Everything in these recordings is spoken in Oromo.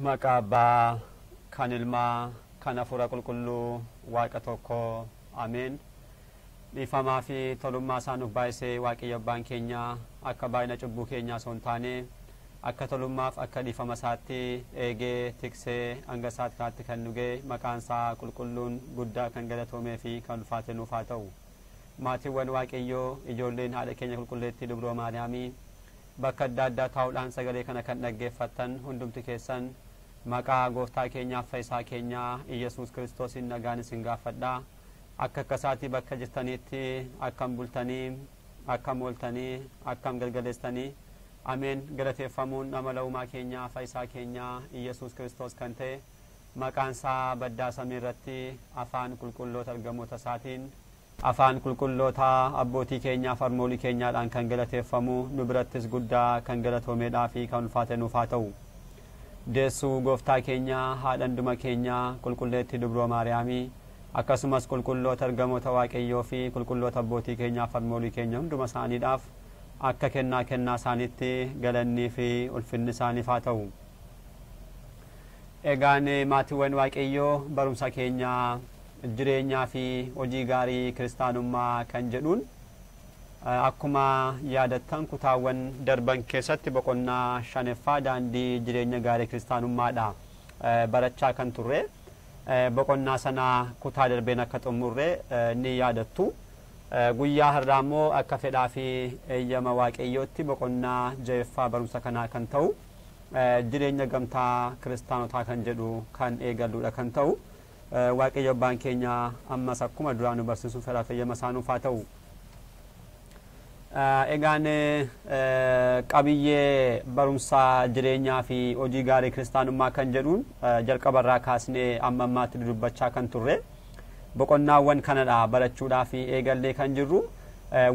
Maqaba kan ilmaa kan hafuura qulqulluu waaqa tokko ameen. Dhiifamaa fi tolummaa isaa nuuf baay'isee waaqayyo abbaan keenya akka baay'ina cubbuu keenyaa osoo hin taane akka tolummaaf akka dhiifama isaatti eegee tiksee hanga isaatti kaatti kan nu ga'e maqaan isaa qulqulluun guddaa kan galatoomee fi kan ulfaate nuuf haa ta'u. Maatiiwwan waaqayyoo ijoolleen haadha keenya qulqulleettii Dubroo Maariyaamii bakka adda addaa taa'uudhaan sagalee kana kan dhaggeeffattan hundumti keessan maqaa gooftaa keenyaaf fayyisaa keenyaa Iyesuus Kiristoosiin nagaan isin gaafadhaa. Akka akkasaatii bakka jirtaniitti akkam bultanii akkam ooltanii akkam galgaleessanii ameen. Galateeffamuun amala uumaa keenyaa fayyisaa keenyaa Iyesuus Kiristoos kan ta'e maqaan isaa baddaa samii irratti afaan qulqulloota argamoota isaatiin afaan qulqulloota abbootii keenyaa farmoolii keenyaadhaan kan galateeffamu nu birattis guddaa kan galatoomeedhaa fi kan ulfaate nuuf haa ta'u. Deessuu gooftaa keenyaa haadhanduma keenyaa qulqulleettii Dubroo Maariyaamii akkasumas qulqulloota argamoota waaqayyoo fi qulqulloota abbootii keenyaa farmoolii keenya hunduma isaaniidhaaf akka kennaa isaaniitti galannii fi ulfinni isaaniif haa ta'u. Egaan maatiiwwan waaqayyoo barumsa keenyaa jireenyaa fi hojii gaarii kiristaanummaa kan jedhuun akkuma yaadattan kutaawwan darban keessatti boqonnaa shanaffaa daandii jireenya gaarii kiristaanummaadha barachaa kan turre. Boqonnaa sana kutaa darbeen akka xumurre ni yaadattu. Guyyaa har'aa immoo akka fedhaa fi eeyyama waaqayyootti boqonnaa ja'affaa barumsa kanaa kan ta'u jireenya gamtaa kiristaanotaa kan jedhu kan eegalluudha kan ta'u. Waaqayyo abbaan keenya ammas akkuma duraan nu barsiisuu fedhaa fi eeyyama isaa nuuf haa ta'u. Egaan qabiyyee barumsa jireenyaa fi hojii gaarii kiristaanummaa kan jedhuun jalqabarraa kaasnee amma ammaatti dubbachaa kan turre boqonnaawwan kanadha barachuudhaa fi eegallee kan jirru.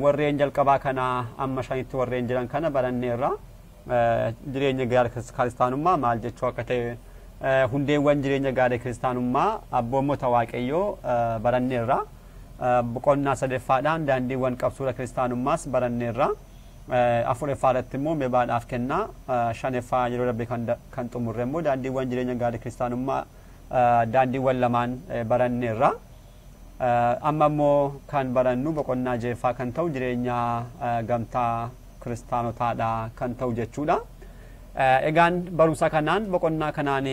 Warreen jalqabaa kana amma shanitti warreen jiran kana baranneerra jireenya gaarii kiristaanummaa maal jechuu akka ta'e hundeewwan jireenya gaarii kiristaanummaa abboommota waaqayyoo baranneerra. Boqonnaa sadeffaadhaan daandiiwwan qabsuudha kiristaanummaas baranneerra. Afureffaadhaatti immoo meebaadhaaf kennaa shaneffaa yeroo darbe kan xumurre immoo daandiiwwan jireenya gaarii kiristaanummaa daandiiwwan lamaan baranneerra. Amma immoo kan barannu boqonnaa ja'affaa kan ta'u jireenya gamtaa kiristaanotaadha kan ta'u jechuudha. Egaan barumsa kanaan boqonnaa kanaan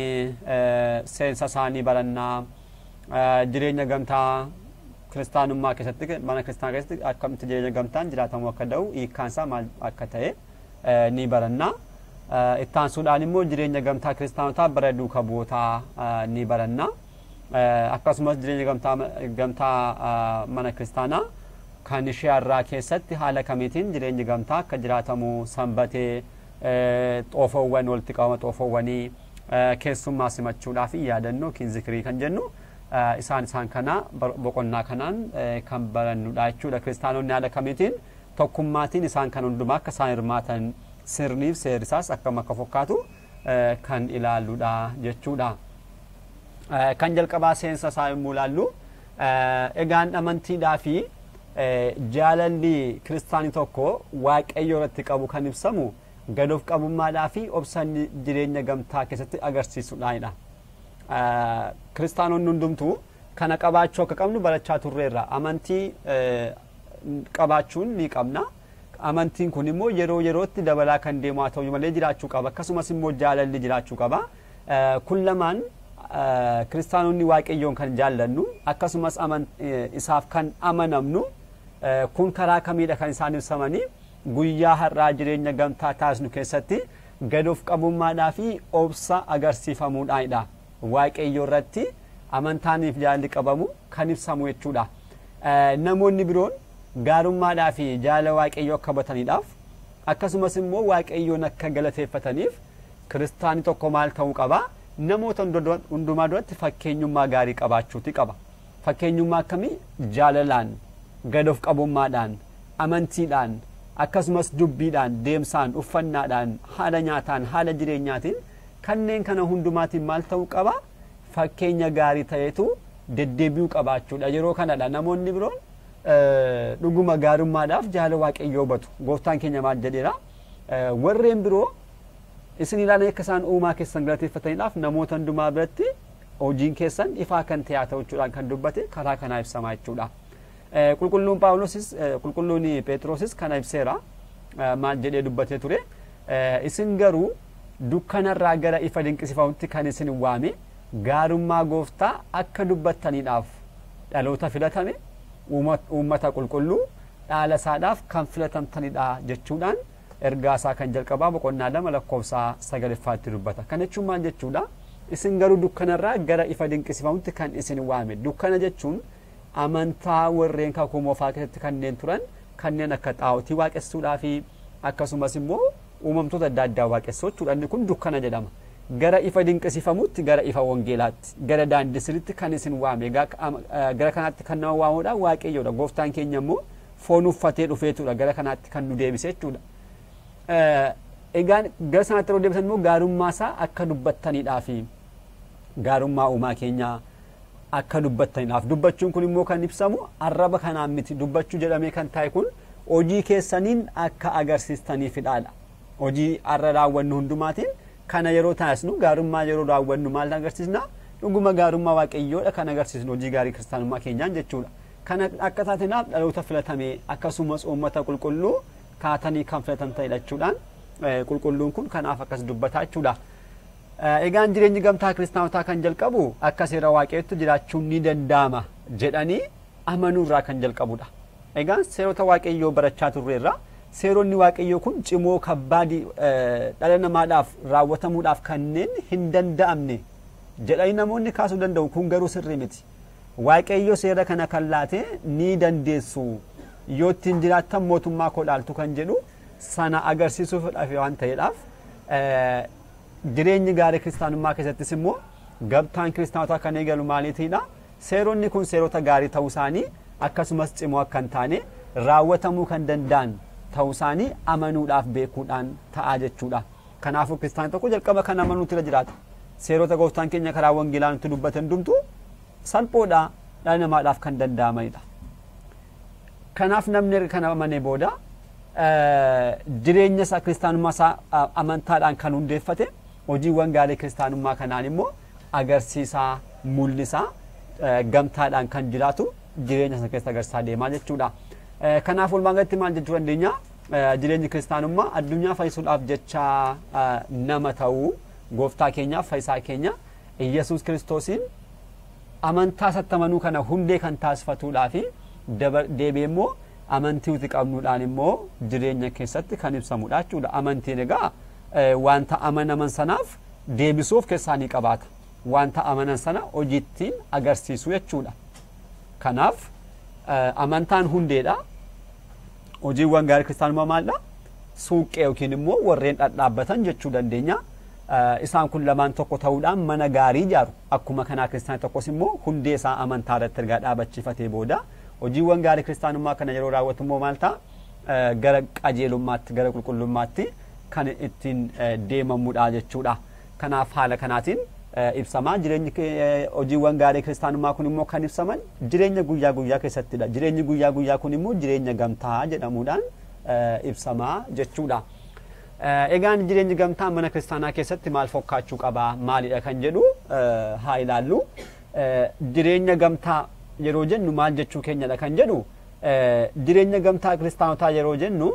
seensa isaanii barannaa jireenya gamtaa kiristaanummaa keessatti mana kiristaanaa keessatti akkamitti jireenya gamtaan jiraatamuu akka ta'u hiikkaan isaa maal akka ta'e ni baranna. Itti aansuudhaan immoo jireenya gamtaa kiristaanotaa bara duukaa bu'ootaa ni baranna. Akkasumas jireenya gamtaa mana kiristaanaa kan ishee har'aa keessatti haala kamiitiin jireenyi gamtaa akka jiraatamu sanbatee xoofoowwan walitti qabama xoofoowwanii keessummaa simachuudhaa fi yaadannoo kinzikirii kan jennu isaan kana boqonnaa kanaan kan barannudha jechuudha. Kiristaanonni haala kamiitiin tokkummaatiin isaan kan hundumaa akka isaan hirmaatan sirniif seerisaas akkam akka fakkaatu kan ilaalluudha jechuudha. Kan jalqabaa seensa isaa yommuu ilaallu egaan amantiidhaa fi jaalalli kiristaanii tokko waaqayyo irratti qabu kan ibsamu gadoof qabummaadhaa fi obsan jireenya gamtaa keessatti agarsiisuudhaanidha. Kiristaanonni hundumtuu kana qabaachuu akka qabnu barachaa turreerra. Amantii qabaachuun ni qabna. Amantiin kun immoo yeroo yerootti dabalaa kan deemu haa ta'u malee jiraachuu qaba. Akkasumas immoo jaalalli jiraachuu qaba. Kun lamaan kiristaanonni waaqayyoon kan jaallannu akkasumas isaaf kan amanamnu kun karaa kamiidha kan isaan ibsamanii guyyaa har'aa jireenya gamtaa taasisnu keessatti gadoof qabummaadhaa fi obsa agarsiifamuudhaanidha. Waaqayyo irratti amantaaniif jaalalli qabamu kan ibsamu jechuudha. Namoonni biroon gaarummaadhaa fi jaalala waaqayyo akka bataniidhaaf akkasumas immoo waaqayyoon akka galateeffataniif kiristaanii tokko maal ta'uu qaba? Namoota hundumaa duratti fakkeenyummaa gaarii qabaachuuti qaba. Fakkeenyummaa akkamii? Jaalalaan, gadoof qabummaadhaan, amantiidhaan, akkasumas dubbiidhaan, deemsaan, uffannaadhaan, haala nyaataan, haala jireenyaatiin kanneen kana hundumaatiin maal ta'uu qaba? Fakkeenya gaarii ta'etu deddeebi'uu qabaachuudha. Yeroo kanadha namoonni biroon dhuguma gaarummaadhaaf jaalala waaqayyoo hubatu. Gooftaan keenya maal jedheera? Warreen biroo isin ilaalee akka isaan uumaa keessan galateeffataniidhaaf namoota hundumaa biratti hojiin keessan ifaa kan ta'e haa ta'u jechuudhaan kan dubbate karaa kanaa ibsamaa jechuudha. Qulqulluun Phaawulosis qulqulluun Phexrosis kana ibseera maal jedhee dubbatee ture isin garuu dukkanarraa gara ifa dinqisiifamutti kan isin waame gaarummaa gooftaa akka dubbattaniidhaaf dhaloota filatame uummata qulqulluu dhaala isaadhaaf kan filatamtanidha jechuudhaan ergaasaa kan jalqabaa boqonnaa 2 lakkoofsa 9 dubbata. Kana jechuun maal jechuudha? Isin garuu dukkanarraa gara ifa dinqisiifamutti kan isin waame. Dukkana jechuun amantaa warreen kakuu moofaa keessatti kanneen turan kanneen akka xaa'otii waaqessuudhaa fi akkasumas immoo uumamtoota adda addaa waaqessuu jechuudha. Kun dukkana jedhama. Gara ifa dinqisiifamutti gara ifa wangeelaatti gara daandii sirriitti kan isin waame gara kanaatti kan nama waamuudha waaqayyoodha. Gooftaan keenya immoo foon uffatee dhufeetudha gara kanaatti kan nu deebise jechuudha. Egaan gara sanaatti yeroo deebisan immoo gaarummaa isaa akka dubbattaniidhaaf gaarummaa uumaa keenyaa akka dubbattaniidhaaf dubbachuun kun immoo kan ibsamu arraba kanaan miti dubbachuu jedhamee kan taa'e kun hojii keessaniin akka agarsiistaniifidhaadha. Hojii arra raawwannu hundumaatiin kana yeroo taasisnu gaarummaa yeroo raawwannu maal agarsiisna? Dhuguma gaarummaa waaqayyoodha kan agarsiisnu hojii gaarii kiristaanummaa keenyaan jechuudha. Kana akka taatinaaf dhaloota filatamee akkasumas uummata qulqulluu taatanii kan filatamtanidha jechuudhaan qulqulluun kun kanaaf akkas dubbataa jechuudha. Egaan jireenyi gamtaa kiristaanotaa kan jalqabu akka seera waaqayyootti jiraachuun ni danda'ama jedhanii amanuurraa kan jalqabudha. Egaan seerota waaqayyoo barachaa turreerra seeronni waaqayyoo kun cimoo kabbaadii dhala namaadhaaf raawwatamuudhaaf kanneen hin danda'amne jedhanii namoonni kaasuu danda'u kun garuu sirrii miti. Waaqayyoo seera kana kan laate ni dandeessu yoo ittiin jiraattan mootummaa koo dhaaltu kan jedhu sana agarsiisuudhaaf waan ta'eedhaaf jireenyi gaarii kiristaanummaa keessattis immoo gamtaan kiristaanotaa kan eegalu maaliitiidha? Seeronni kun seerota gaarii ta'uu isaanii akkasumas cimoo akka hin taane raawwatamuu kan danda'an ta'uu isaanii amanuudhaaf beekuudhaan ta'a jechuudha. Kanaafuu kiristaanni tokko jalqaba kan amanuutu irra jiraata. Seerota gooftaan keenya karaa wangeelaa nutti dubbatan hundumtu salphoodha dhala namaadhaaf kan danda'amanidha. Kanaaf namni kana amanee booda jireenya isaa kiristaanummaa isaa amantaadhaan kan hundeeffate hojiiwwan gaarii kiristaanummaa kanaan immoo agarsiisaa mul'isaa gamtaadhaan kan jiraatu jireenya isa keessa agarsiisaa deemaa jechuudha. Kanaaf walumaa maal jechuu dandeenya? Jireenyi kiristaanummaa addunyaa fayyisuudhaaf jecha nama ta'uu gooftaa keenyaaf fayyisaa keenya Yesuus Kiristoosiin amantaa sattamanuu kana hundee kan taasifatuudhaa fi deebi'ee immoo amantii uti qabnuudhaan immoo jireenya keessatti kan ibsamudha jechuudha. Amantiin egaa wanta amanaman sanaaf deebisuuf keessaa ni qabaata. Wanta amanan sana hojiittiin agarsiisuu jechuudha. Kanaaf amantaan hundeedha. Hojiiwwan gaarii kiristaanummaa maalidha? Suuqee yookiin immoo warreen dhadhaabbatan jechuu dandeenya. Isaan kun lamaan tokko ta'uudhaan mana gaarii ijaaru. Akkuma kanaa kiristaanni tokkos immoo hundee isaa amantaa irratti ergaa dhaabachiifatee booda hojiiwwan gaarii kiristaanummaa kana yeroo raawwatu immoo maal ta'a? Gara qajeelummaatti gara qulqullummaatti kan ittiin deemamudha jechuudha. Kanaaf haala kanaatiin ibsamaa jireenyi hojiiwwan gaarii kiristaanummaa kun immoo kan ibsaman jireenya guyyaa guyyaa keessattidha. Jireenyi guyyaa guyyaa kun immoo jireenya gamtaa jedhamuudhaan ibsamaa jechuudha. Egaan jireenyi gamtaa mana kiristaanaa keessatti maal fakkaachuu qaba maalidha kan jedhu haa ilaallu. Jireenya gamtaa yeroo jennu maal jechuu keenyadha kan jedhu jireenya gamtaa kiristaanotaa yeroo jennu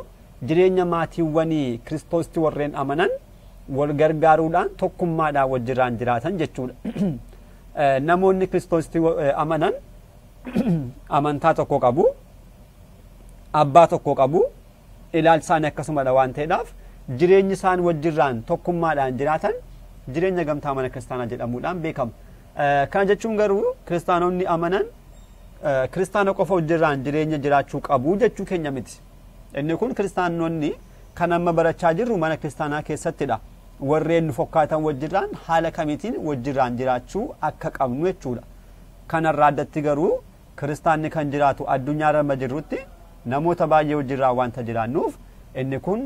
jireenya maatiiwwanii kiristoositti warreen amanan wal gargaaruudhaan tokkummaadhaan wajjirraan jiraatan jechuudha. Namoonni kiristoositti amanan amantaa tokko qabu, abbaa tokko qabu, ilaalchi isaanii akkasumadha waan ta'eedhaaf jireenyi isaan wajjirraan tokkummaadhaan jiraatan jireenya gamtaa mana kiristaanaa jedhamuudhaan beekama. Kana jechuun garuu kiristaanonni amanan kiristaana qofa wajjirraan jireenya jiraachuu qabu jechuu keenya miti. Inni kun kiristaanonni kan amma barachaa jirru mana kiristaanaa keessattidha. Warreen nu fakkaatan wajjirraan haala kamiitiin wajjirraan jiraachuu akka qabnu jechuudha. Kanarraa addatti garuu kiristaanni kan jiraatu addunyaa irra jirrutti namoota baay'ee wajjirraan wanta jiraannuuf inni kun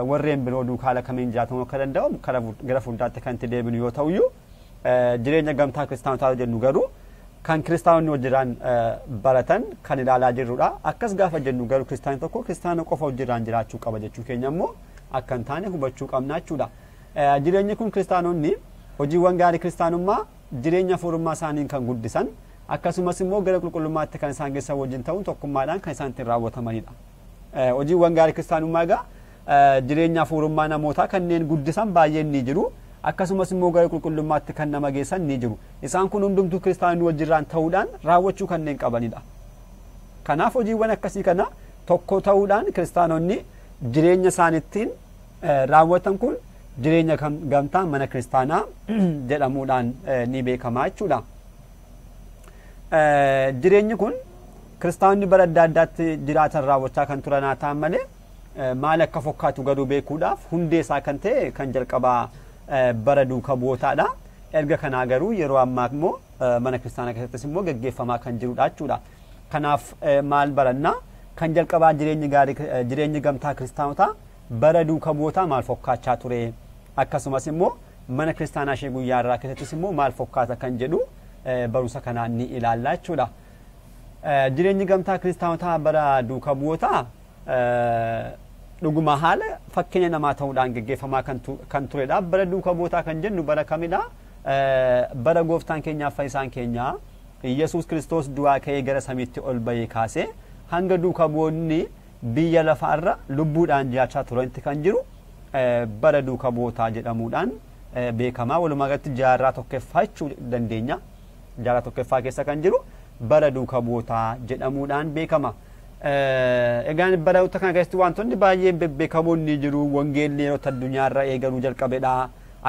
warreen biroo duukaa haala kamiin jiraatamu akka danda'u gara fuulduraatti kan itti deebinu yoo ta'uyyuu jireenya gamtaa kiristaanotaa jennu garuu kan kiristaanonni wajjiraan baratan kan ilaalaa jirrudha. Akkas gaafa jennu garuu kiristaanni tokko kiristaana qofa wajjiraan jiraachuu qaba jechuu keenya immoo akka hin taane hubachuu qabna jechuudha. jireenyi kun kiristaanonni hojiiwwan gaarii kiristaanummaa jireenya hafuurummaa isaanii kan guddisan akkasumas immoo gara qulqullummaatti kan isaan geessan wajjin ta'uun tokkummaadhaan kan isaan ittiin raawwatamanidha. Hojiiwwan gaarii kiristaanummaa egaa jireenya hafuurummaa namootaa kanneen guddisan baay'een ni jiru. Akkasumas immoo gara qulqullummaatti kan nama geessan ni jiru. Isaan kun hundumtuu kiristaanonni wajjirraan ta'uudhaan raawwachuu kanneen qabanidha. Kanaaf hojiiwwan akkasii kana tokko ta'uudhaan kiristaanonni jireenya isaaniittiin raawwatan kun jireenya gamtaa mana kiristaanaa jedhamuudhaan ni beekama jechuudha. Jireenyi kun kiristaanonni bara adda addaatti jiraatan raawwachaa kan turan haa ta'an malee maal akka fakkaatu garuu beekuudhaaf hundee isaa kan ta'e kan jalqabaa bara duukaa bu'ootaadha. Erga kanaa garuu yeroo ammaa immoo mana kiristaanaa keessattis immoo gaggeeffamaa kan jirudha jechuudha. Kanaaf maal barannaa kan jalqabaa jireenyi gamtaa kiristaanotaa bara duukaa bu'ootaa maal fakkaachaa ture akkasumas immoo mana kiristaanaa ishee guyyaa irraa keessattis immoo maal fakkaata kan jedhu barumsa kanaan ni ilaalla jechuudha. Jireenyi gamtaa kiristaanotaa bara duukaa bu'ootaa dhuguma haala fakkeenya namaa ta'uudhaan gaggeeffamaa kan turedha. Bara duukaa bu'ootaa kan jennu bara kamidha? Bara gooftaan keenyaaf fayyisaan keenya Yesuus Kiristoos du'aa ka'ee gara samiitti ol bahee kaasee hanga duukaa bu'oonni biyya lafaarra lubbuudhaan jiraachaa turanitti kan jiru bara duukaa bu'ootaa jedhamuudhaan beekama. Walumaa galatti jaarraa tokkoffaa jechuu dandeenya. Jaarraa tokkoffaa keessa kan jiru bara duukaa bu'ootaa jedhamuudhaan beekama. Egaan baroota kana keessatti wantoonni baay'een bebbeekamoon ni jiru. Wangeelli yeroo addunyaarra eegaluu jalqabedha.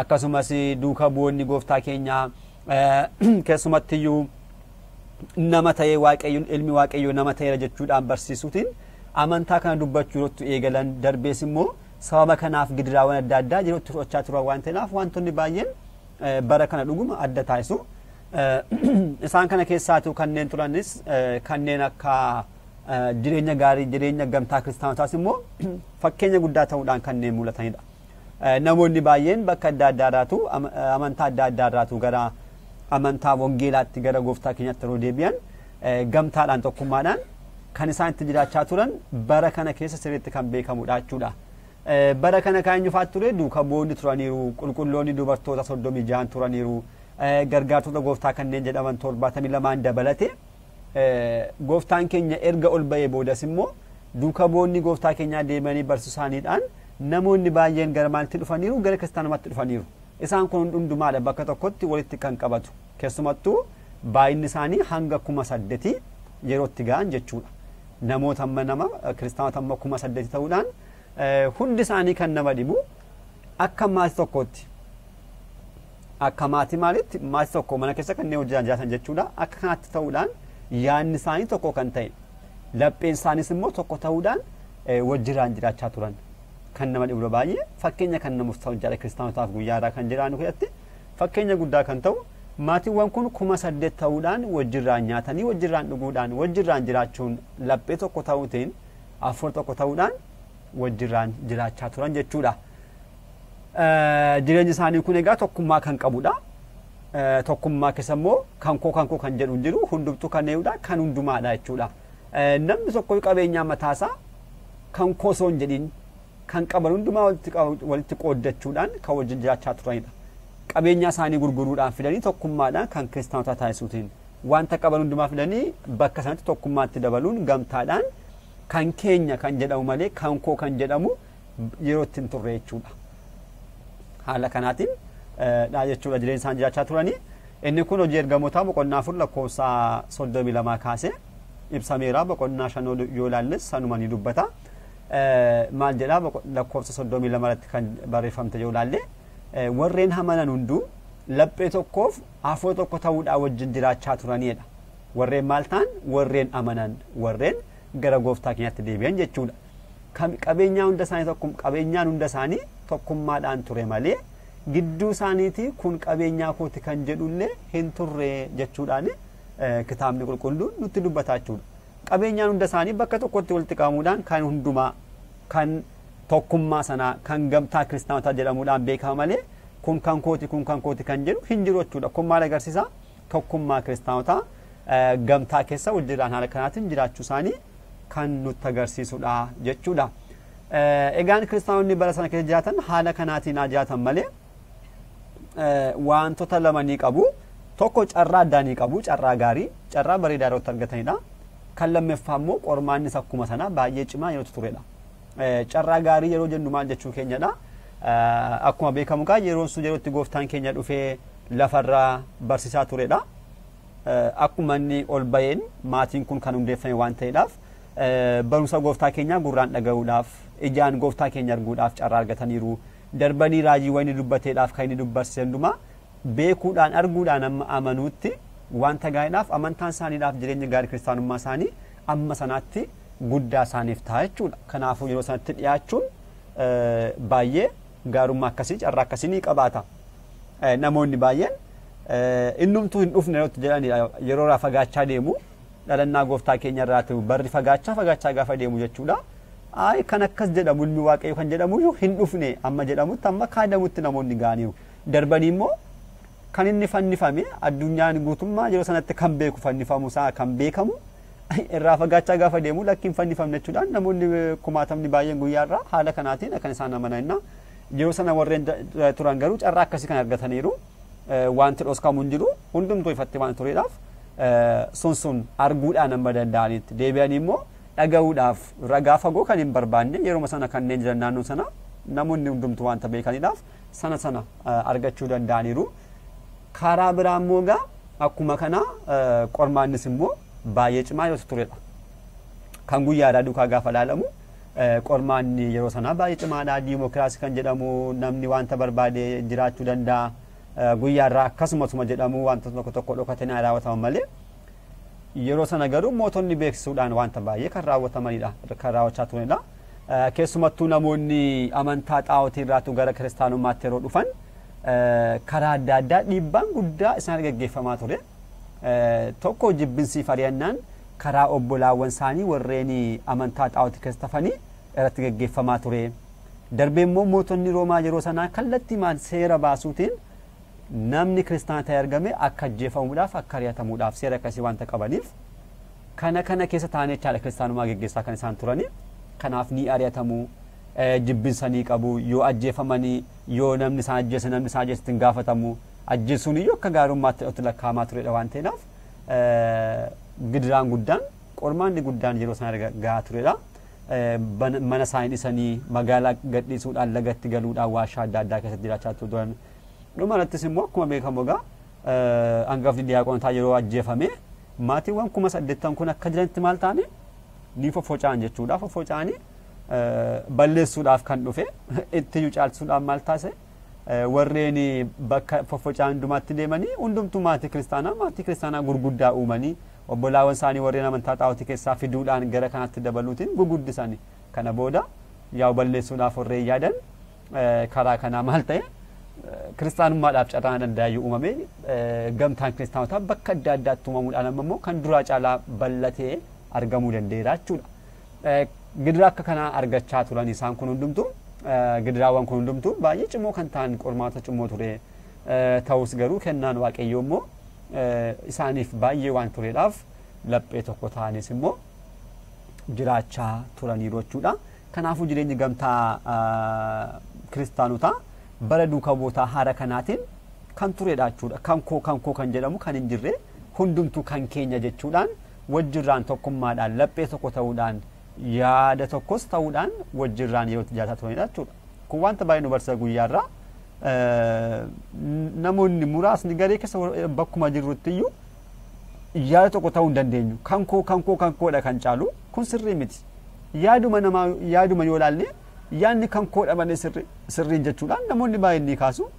Akkasumas duukaa bu'oonni gooftaa keenyaa keessumattiyyuu nama ta'ee waaqayyoon ilmi waaqayyoo nama ta'eera jechuudhaan barsiisuutiin amantaa kana dubbachuu irratti eegalan darbees immoo sababa kanaaf gidiraawwan adda addaa yerootti fudhachaa turan waan ta'eef wantoonni baay'een bara kana dhuguma adda taasisu. Isaan kana keessaatu kanneen turanis kanneen akka jireenya gaarii jireenya gamtaa kiristaanotaas immoo fakkeenya guddaa ta'uudhaan kanneen mul'atanidha. Namoonni baay'een bakka adda addaarraatu amantaa adda addaarraatu gara amantaa wangeelaatti gara gooftaa keenyaatti yeroo deebi'an gamtaadhaan tokkummaadhaan kan isaan itti jiraachaa turan bara kana keessa sirriitti kan beekamudha jechuudha. Bara kana kan eenyufaatu ture duukaa bu'oonni turaniiru, qulqulloonni dubartoota 36 turaniiru, gargaartota gooftaa kanneen jedhaman 72 dabalate gooftaan keenya erga ol bahee boodas immoo duukaa bu'oonni gooftaa keenyaa deemanii barsiisaaniidhaan namoonni baay'een gara maalitti dhufaniiru gara kiristaanummaatti dhufaniiru. Isaan kun hundumaadha bakka tokkotti walitti kan qabatu. Keessumattuu baay'inni isaanii hanga 8,000 yerootti ga'an jechuudha. Namoota nama kiristaanota 8,000 ta'uudhaan hundi isaanii kan nama dhibu akka maatii tokkotti. Akka maatii maalitti maatii tokko mana keessa kanneen hojjetan jiraatan jechuudha. Akka kanaatti ta'uudhaan yaadni isaanii tokko kan ta'e lapheen isaaniis immoo tokko ta'uudhaan wajjiraan jiraachaa turan. Kan nama dhibu baay'ee fakkeenya kan namuuf ta'u jala kiristaanotaaf guyyaa irraa kan jiraannu keessatti fakkeenya guddaa kan ta'u maatiiwwan kun 8,000 ta'uudhaan wajjirraan nyaatanii wajjirraan dhuguudhaan wajjirraan jiraachuun laphee tokko ta'uutiin afur tokko ta'uudhaan wajjirraan jiraachaa turan jechuudha. Jireenyi isaanii kun egaa tokkummaa kan qabudha. Tokkummaa keessa immoo kan koo kan jedhu hin jiru hundumtuu kan eeyudha kan hundumaadha jechuudha. Namni tokko qabeenyaa mataasaa kan koo osoo hin jedhin kan qaban hundumaa walitti qooddachuudhaan kan wajjin jiraachaa turanidha. Qabeenya isaanii gurguruudhaan fidanii tokkummaadhaan kan kiristaanota taasisuutiin wanta qaban hundumaa fidanii bakka sanatti tokkummaatti dabaluun gamtaadhaan kan keenya kan jedhamu malee kan koo kan jedhamu yeroo ittiin turre jechuudha. Haala kanaatiin dha jechuudha jireenya isaan jiraachaa turanii. Inni kun hojii ergamootaa boqonnaa 4 lakkoofsa 32 kaasee ibsameera. Boqonnaa 5 yoo ilaalles sanuma ni dubbata. Maal jedhaa lakkoofsa 32 irratti kan barreeffamte yoo ilaalle warreen amanan hunduu laphee tokkoof afur tokko ta'uudhaan wajjin jiraachaa turanidha. Warreen maal ta'an warreen amanan warreen gara gooftaa keenyaatti deebi'an jechuudha. Qabeenyaa hunda isaanii qabeenyaan hunda isaanii tokkummaadhaan ture malee gidduu isaaniitii kun qabeenyaa kooti kan jedhullee hin turre jechuudhaan kitaabni qulqulluun nutti dubbataa jechuudha. Qabeenyaan hunda isaanii bakka tokkotti walitti qabamuudhaan kan hundumaa kan tokkummaa sanaa kan gamtaa kiristaanotaa jedhamuudhaan beekama malee kun kan kooti kan jedhu hin jiru jechuudha. Kun maal agarsiisa? Tokkummaa kiristaanotaa gamtaa keessa wajjiraan haala kanaatiin jiraachuu isaanii kan nutti agarsiisudha jechuudha. egaan kiristaanonni bara sana keessa jiraatan haala kanaatiin jiraatan malee wantoota lama ni qabu. Tokko carraa addaa ni qabu, carraa gaarii, carraa bareedaa irratti argatanidha. Kan lammaffaa immoo qormaannis akkuma sana baay'ee cimaa yeroo turedha. Carraa gaarii yeroo jennu maal jechuu keenyadha. Akkuma beekamu kaa yeroon sun yerootti gooftaan keenya dhufee lafarraa barsiisaa turedha. Akkuma inni ol baheen maatiin kun kan hundeeffame waan ta'eedhaaf barumsa gooftaa keenyaa gurraan dhaga'uudhaaf ijaan gooftaa keenya arguudhaaf carraa argataniiru. Darbanii raajiiwwan inni dubbateedhaaf kan inni dubbarsiise hundumaa beekuudhaan arguudhaan amma amanuutti wanta gaariidhaaf amantaan isaaniidhaaf jireenya gaarii kiristaanummaa isaanii amma sanaatti guddaa isaaniif ta'a jechuudha. Kanaafuu yeroo sanatti dhiyaachuun baay'ee gaarummaa akkasii carraa akkasii ni qabaata. Namoonni baay'een innumtuu hin dhufne yeroo irraa fagaachaa deemu dhalannaa gooftaa keenya irraa ta'u barri fagaachaa gaafa deemu jechuudha. Kan akkas jedhamu ilmi waaqayyo kan jedhamu hin dhufne amma jedhamutti amma kaadamutti namoonni gaaniiru. Darbanii immoo kan inni fannifame addunyaan guutummaa yeroo sanatti kan beeku fannifamu isaa kan beekamu irraa fagaachaa gaafa deemu lakkiin fannifamne jechuudhaan namoonni kumaatamni baay'een guyyaarraa haala kanaatiin kan isaan amananna. Yeroo sana warreen turan garuu carraa akkasii kan argataniiru. Wanti dhoskamu hin jiru hundumtuu ifatti waan tureedhaaf sun arguudhaan amma danda'anitti deebi'anii immoo dhaga'uudhaaf ragaa fagoo kan hin barbaanne yeroo sana kanneen jiran naannoo sana namoonni hundumtuu wanta beekaniidhaaf sana argachuu danda'aniiru. Karaa biraa immoo akkuma kana qormaannis immoo baay'ee cimaa yoo turedha. Kan guyyaadhaa duukaa gaafa ilaalamu qormaanni yeroo sana baay'ee cimaadha. Diimokiraasii kan jedhamu namni wanta barbaade jiraachuu danda'a. Guyyaarraa akkasumasuma jedhamu wantoota tokko dhokatanii raawwataman malee yeroo sana garuu mootonni beeksisuudhaan wanta baay'ee kan raawwatamanidha, kan raawwachaa turanidha. Keessumattuu namoonni amantaa xaa'otii irraatu gara kiristaanummaatti yeroo dhufan karaa adda addaa dhiibbaan guddaa isaan gaggeeffamaa ture. Tokko jibbinsiif ari'annaan karaa obbolaawwan isaanii warreen amantaa xaa'otii keessa tafanii irratti gaggeeffamaa ture. Darbee immoo mootonni Roomaa yeroo sanaa kallattii seera baasuutiin namni kiristaana ta'e argame akka ajjeefamuudhaaf akka ari'atamuudhaaf seera akkasii wanta qabaniif kana keessa taa'anii jechaadha kiristaanummaa gaggeessaa kan isaan turani. Kanaaf ni ari'atamu, jibbinsanii qabu, yoo ajjeefamanii yoo namni isaan ajjeesse ittiin gaafatamu, ajjeesuun iyyuu akka gaarummaatti itti lakkaa'amaa turedha waan ta'eedhaaf gidiraan guddaan qormaanni guddaan yeroo sana gahaa turedha. Mana isaanii dhisanii magaalaa gadhiisuudhaan lagatti galuudhaan waashaa adda addaa keessatti jiraachaa turan. Dhumarrattis immoo akkuma beekamu hangafni diyaaqonotaa yeroo ajjeefame maatiiwwan 80,000 kun akka jiranitti maal ta'ani ni foffoca'an jechuudha. Foffoca'anii balleessuudhaaf kan dhufe itti caalchisuudhaan maal taasise warreen bakka foffoca'an hundumaatti deemanii hundumtuu maatii kiristaanaa gurguddaa uumanii obbolaawwan isaanii warreen amantaa xaa'otii keessaa fiduudhaan gara kanaatti dabaluutiin guguddisanii kana booda yaa balleessuudhaaf warreen yaadan karaa kanaa maal ta'e kiristaanummaadhaaf carraan danda'ayyuu uumame gamtaan kiristaanotaa bakka adda addaatti uumamuudhaan ammoo kan duraa caalaa bal'atee argamuu danda'eera jechuudha. Gidiraa akka kanaa argachaa turan isaan kun hundumtuu gidiraawwan kun hundumtuu baay'ee cimoo kan ta'an qormaata cimoo ture ta'us garuu kennaan waaqayyoo immoo isaaniif baay'ee waan tureedhaaf laphee tokko ta'anis immoo jiraachaa turaniiru jechuudha. Kanaafuu jireenyi gamtaa kiristaanotaa bara duukaa bootaa haara kanaatiin kan tureedha jechuudha. Kan koo kan jedhamu kan hin jirre hundumtuu kan keenya jechuudhaan wajjirraan tokkummaadhaan laphee tokko ta'uudhaan yaada tokkos ta'uudhaan wajjirraan yeroo jiraachaa turanidha jechuudha. Kun wanta baay'ee nu barsiisa guyyaarraa namoonni muraasni garee keessa bakkuma jirrutti iyyuu yaada tokko ta'uu hin dandeenyu. Kan koodha kan caalu kun sirrii miti. Yaaduma yoo ilaalle yaadni kan koodha malee sirriin jechuudhaan namoonni baay'een ni kaasu.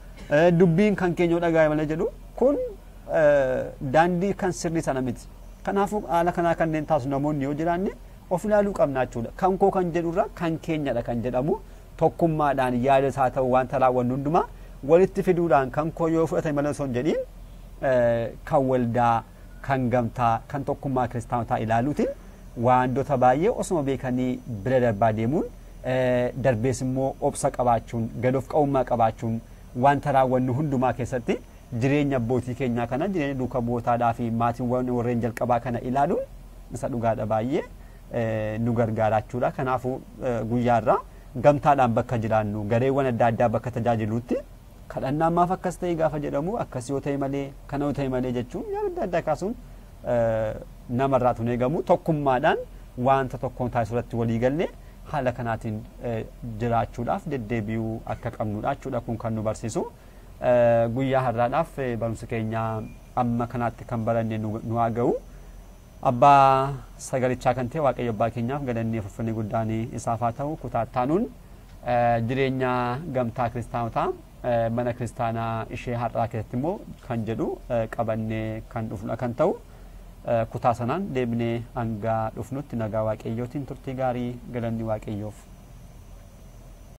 Dubbiin kan keenya dhagaa'e malee jedhu kun daandii kan sirrii sana miti. Kanaafuu haala kanaa kanneen taasisu namoonni yoo jiraanne of ilaaluu qabna jechuudha. Kan koo kan jedhurra kan keenyadha kan jedhamu tokkummaadhaan yaada isaa ta'u wanta raawwannu hundumaa walitti fiduudhaan kan koo yoo fudhatame malee osoo hin jedhiin kan waldaa, kan gamtaa, kan tokkummaa kiristaanotaa ilaaluutiin waantota baay'ee osuma beekanii bira darbaa deemuun darbees immoo obsa qabaachuun, gad of qabummaa qabaachuun wanta raawwannu hundumaa keessatti jireenya abbootii keenyaa kana jireenya duukaa bootaadhaa fi maatiiwwan warreen jalqabaa kana ilaaluun isa dhugaadha baay'ee nu gargaara jechuudha. Kanaafuu guyyaarraa gamtaadhaan bakka jiraannu gareewwan adda addaa bakka tajaajiluutti kadhannaa maaf akkas ta'e gaafa jedhamu akkas yoo ta'e malee kana yoo ta'e malee jechuun yaada adda addaa kaasuun namarraa tun eegamu tokkummaadhaan wanta tokkoon taasisuurratti walii gallee haala kanaatiin jiraachuudhaaf deddeebi'uu akka qabnudha jechuudha kun kan nu barsiisu guyyaa har'aadhaaf barumsa keenya amma kanaatti kan baranne nu haa ga'u abbaa sagalichaa kan ta'e waaqayyo abbaa keenyaaf galanni ulfinni guddaan isaaf haa ta'u kutaattaanuun jireenya gamtaa kiristaanotaa mana kiristaanaa ishee har'aa keessatti immoo kan jedhu qabannee kan dhufnudha kan ta'u kutaa sanaan deebinee hanga dhufnutti nagaa waaqayyootiin turtii gaarii galanni waaqayyoof